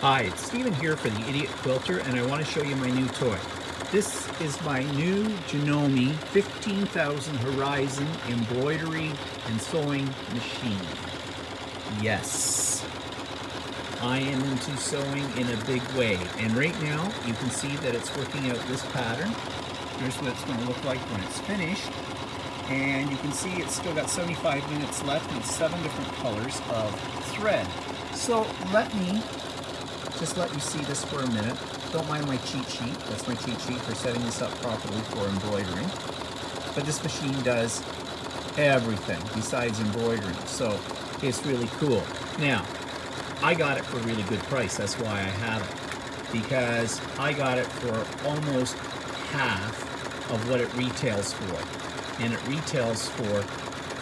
Hi, it's Steven here for the Idiot Quilter, and I want to show you my new toy. This is my new Janome 15,000 Horizon Embroidery and Sewing Machine. Yes, I am into sewing in a big way, and right now you can see that it's working out this pattern. Here's what it's going to look like when it's finished, and you can see it's still got 75 minutes left and 7 different colors of thread. So let me you see this for a minute. Don't mind my cheat sheet. That's my cheat sheet for setting this up properly for embroidering. But this machine does everything besides embroidering, so it's really cool. Now, I got it for a really good price. That's why I have it, because I got it for almost half of what it retails for, and it retails for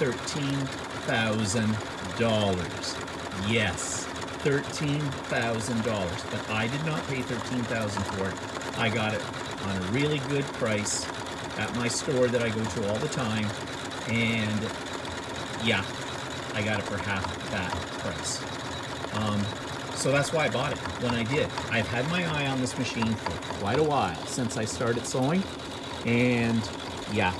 $13,000. Yes. $13,000, but I did not pay $13,000 for it. I got it on a really good price at my store that I go to all the time, and yeah, I got it for half that price. So that's why I bought it when I did. I've had my eye on this machine for quite a while, since I started sewing, and yeah,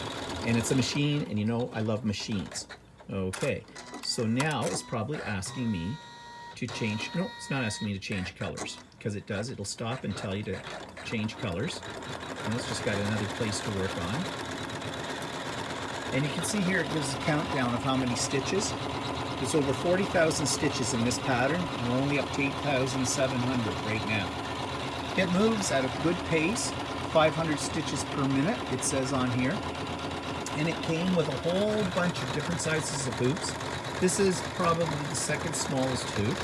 and it's a machine, and you know I love machines. Okay, so now it's probably asking me to change. No, it's not asking me to change colors, because it does. It'll stop and tell you to change colors. And it's just got another place to work on. And you can see here it gives a countdown of how many stitches. There's over 40,000 stitches in this pattern, and we're only up to 8,700 right now. It moves at a good pace, 500 stitches per minute, it says on here. And it came with a whole bunch of different sizes of hoops. This is probably the second smallest hoop.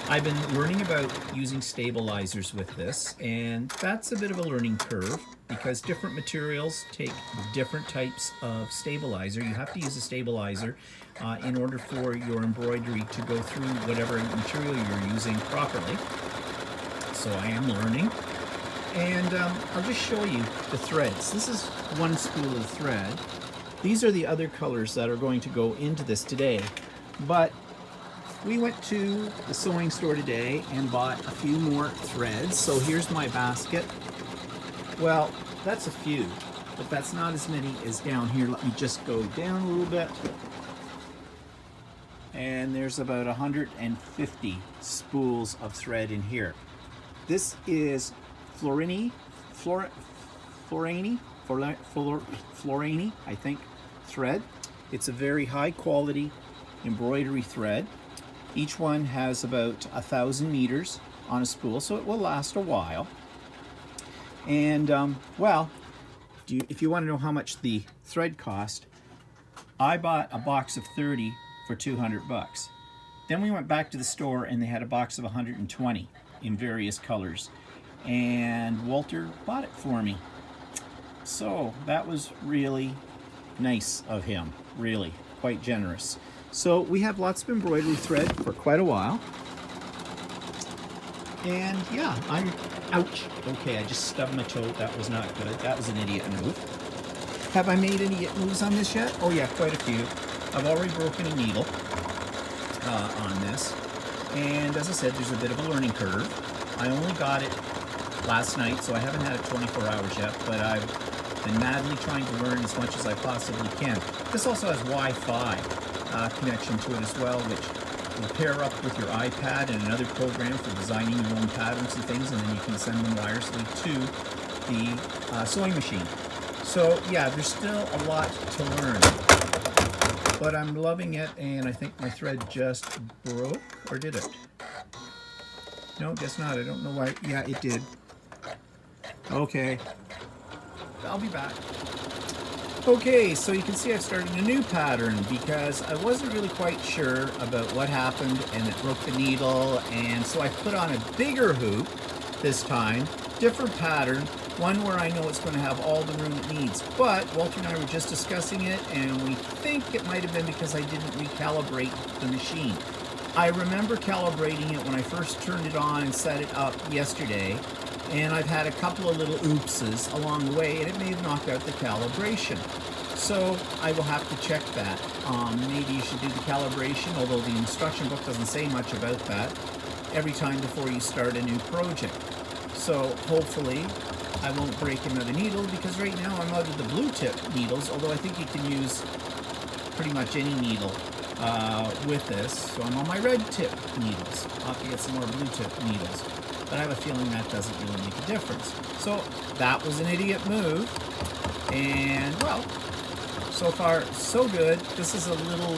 I've been learning about using stabilizers with this, and that's a bit of a learning curve because different materials take different types of stabilizer. You have to use a stabilizer in order for your embroidery to go through whatever material you're using properly. So I am learning, and I'll just show you the threads. This is one spool of thread. These are the other colors that are going to go into this today, but we went to the sewing store today and bought a few more threads. So here's my basket. Well, that's a few, but that's not as many as down here. Let me just go down a little bit. And there's about 150 spools of thread in here. This is Florini, I think, thread. It's a very high quality embroidery thread. Each one has about 1,000 meters on a spool, so it will last a while. And well, if you want to know how much the thread cost, I bought a box of 30 for 200 bucks. Then we went back to the store and they had a box of 120 in various colors, and Walter bought it for me. So that was really nice of him, really quite generous. So we have lots of embroidery thread for quite a while. And yeah, ouch. Okay, I just stubbed my toe. That was not good. That was an idiot move. Have I made any moves on this yet? Oh yeah, quite a few. I've already broken a needle on this. And as I said, there's a bit of a learning curve. I only got it last night, so I haven't had it 24 hours yet, but I've been madly trying to learn as much as I possibly can. This also has Wi-Fi connection to it as well, which will pair up with your iPad and another program for designing your own patterns and things, and then you can send them wirelessly to the sewing machine. So yeah, there's still a lot to learn, but I'm loving it, and I think my thread just broke, or did it? No, guess not. I don't know why. Yeah, it did. Okay, I'll be back. Okay, so you can see I've started a new pattern because I wasn't really quite sure about what happened, and it broke the needle, and so I put on a bigger hoop this time, different pattern, one where I know it's going to have all the room it needs. But Walter and I were just discussing it, and we think it might have been because I didn't recalibrate the machine. I remember calibrating it when I first turned it on and set it up yesterday, and I've had a couple of little oopses along the way, and it may have knocked out the calibration. So I will have to check that. Maybe you should do the calibration, although the instruction book doesn't say much about that. every time before you start a new project. So hopefully I won't break another needle, because right now I'm out of the blue tip needles, although I think you can use pretty much any needle with this. So I'm on my red tip needles. I'll have to get some more blue tip needles, but I have a feeling that doesn't really make a difference. So that was an idiot move, and well, so far so good. This is a little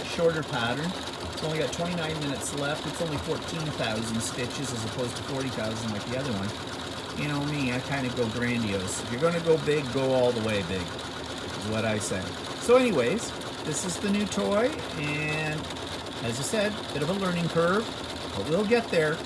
shorter pattern. It's only got 29 minutes left. It's only 14,000 stitches as opposed to 40,000 like the other one. You know me, I kind of go grandiose. If you're going to go big, go all the way big, is what I say. So anyways, this is the new toy, and as I said, bit of a learning curve, but we'll get there.